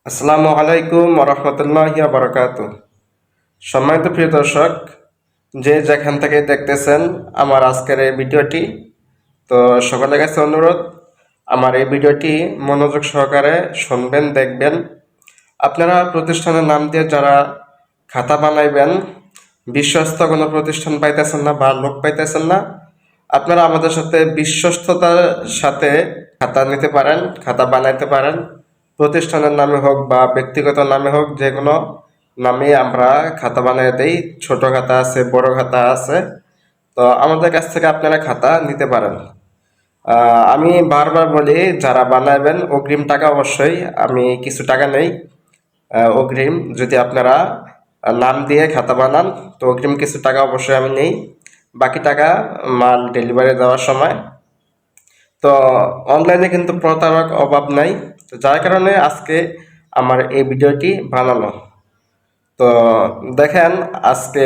আসসালামু আলাইকুম রহমতুল্লাহি বারাকাতুহ। সম্মানিত প্রিয় দর্শক, যে যেখান থেকে দেখতেছেন আমার আজকের এই ভিডিওটি, তো সকলের কাছে অনুরোধ আমার এই ভিডিওটি মনোযোগ সহকারে শুনবেন, দেখবেন। আপনারা প্রতিষ্ঠানের নাম দিয়ে যারা খাতা বানাইবেন, বিশ্বস্ত কোনো প্রতিষ্ঠান পাইতেছেন না বা লোক পাইতেছেন না, আপনারা আমাদের সাথে বিশ্বস্ততার সাথে খাতা নিতে পারেন, খাতা বানাইতে পারেন। প্রতিষ্ঠানের নামে হোক বা ব্যক্তিগত নামে হোক, যে কোনো নামে আমরা খাতা বানিয়ে দেই। ছোট খাতা আছে, বড় খাতা আছে। তো আমাদের কাছ থেকে আপনারা খাতা নিতে পারেন। আমি বারবার বলি, যারা বানাবেন অগ্রিম টাকা অবশ্যই আমি কিছু টাকা নেই অগ্রিম। যদি আপনারা নাম দিয়ে খাতা বানান তো অগ্রিম কিছু টাকা অবশ্যই আমি নেই, বাকি টাকা মাল ডেলিভারি দেওয়ার সময়। তো অনলাইনে কিন্তু প্রতারক অভাব নাই, তো যার কারণে আজকে আমার এই ভিডিওটি বানানো। তো দেখেন, আজকে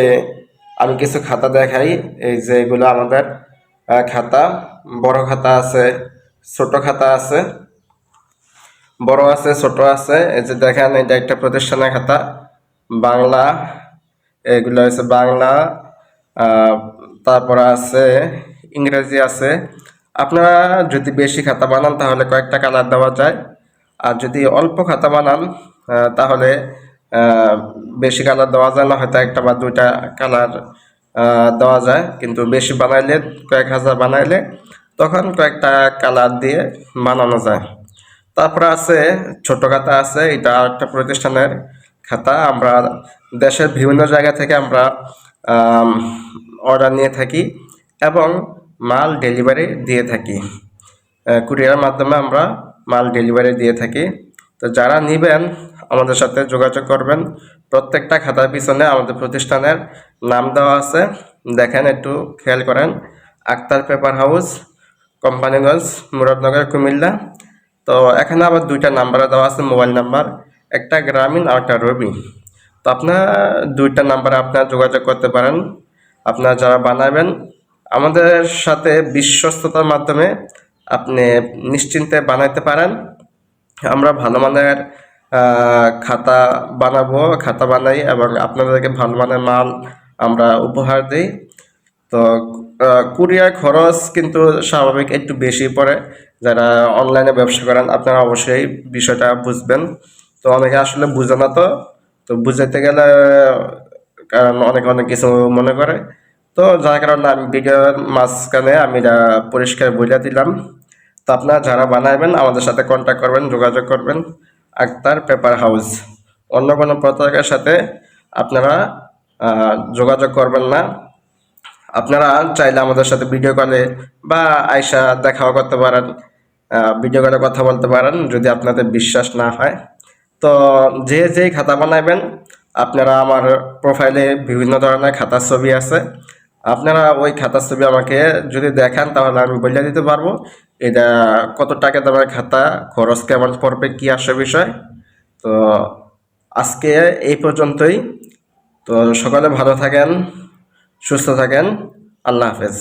আমি কিছু খাতা দেখাই। এই যে এগুলো আমাদের খাতা, বড় খাতা আছে, ছোট খাতা আছে, বড় আছে, ছোট আছে। এই যে দেখেন, এটা একটা প্রতিষ্ঠানের খাতা, বাংলা। এগুলো হচ্ছে বাংলা, তারপরে আছে ইংরেজি আছে। আপনারা যদি বেশি খাতা বানান তাহলে কয়েকটা কালার দেওয়া যায়, আর যদি অল্প খাতা বানান তাহলে বেশি কালার দেওয়া যায় না, হয়তো একটা বা দুইটা কালার দেওয়া যায়। কিন্তু বেশি বানাইলে, কয়েক হাজার বানাইলে, তখন কয়েকটা কালার দিয়ে বানানো যায়। তারপরে আছে ছোট খাতা আছে, এটা একটা প্রতিষ্ঠানের খাতা। আমরা দেশের বিভিন্ন জায়গা থেকে আমরা অর্ডার নিয়ে থাকি এবং মাল ডেলিভারি দিয়ে থাকি। কুরিয়ারের মাধ্যমে আমরা মাল ডেলিভারি দিয়ে থাকি। তো যারা নেবেন আমাদের সাথে যোগাযোগ করবেন। প্রত্যেকটা খাতার পিছনে আমাদের প্রতিষ্ঠানের নাম দেওয়া আছে, দেখেন, একটু খেয়াল করেন। Akter paper house, Companiganj, Muradnagar, Comilla. তো এখানে আবার দুইটা নাম্বার দেওয়া আছে, মোবাইল নাম্বার, একটা গ্রামীণ আর একটা রবি। তো আপনার দুইটা নাম্বারে আপনারা যোগাযোগ করতে পারেন। আপনারা যারা বানাবেন আমাদের সাথে বিশ্বস্ততার মাধ্যমে আপনি নিশ্চিন্তে বানাইতে পারেন। আমরা ভালো মানের খাতা বানাবো, খাতা বানাই এবং আপনাদেরকে ভালো মানের মাল আমরা উপহার দিই। তো কুরিয়ার খরচ কিন্তু স্বাভাবিক একটু বেশি পড়ে। যারা অনলাইনে ব্যবসা করেন আপনারা অবশ্যই বিষয়টা বুঝবেন। তো অনেকে আসলে বুঝে না, তো বুঝাইতে গেলে কারণ অনেকে অনেক কিছু মনে করে। তো যার কারণে আমি ভিডিওর মাঝখানে আমি পরিষ্কার বলে দিলাম। তো আপনারা যারা বানাবেন আমাদের সাথে কন্ট্যাক্ট করবেন, যোগাযোগ করবেন। আক্তার পেপার হাউস, অন্য কোনো প্রতারকের সাথে আপনারা যোগাযোগ করবেন না। আপনারা চাইলে আমাদের সাথে ভিডিও কলে বা আয়সা দেখাও করতে পারেন, ভিডিও কলে কথা বলতে পারেন যদি আপনাদের বিশ্বাস না হয়। তো যেই খাতা বানাবেন, আপনারা আমার প্রোফাইলে বিভিন্ন ধরনের খাতার ছবি আছে। আপনারা ওই খাতার ছবি আমাকে যদি দেখান তাহলে আমি বলে দিতে পারবো এটা কত টাকা দামের খাতা, খরচ কেমন পড়বে, কি আসে বিষয়। তো আজকে এই পর্যন্তই। তো সকালে ভালো থাকেন, সুস্থ থাকেন। আল্লাহ হাফেজ।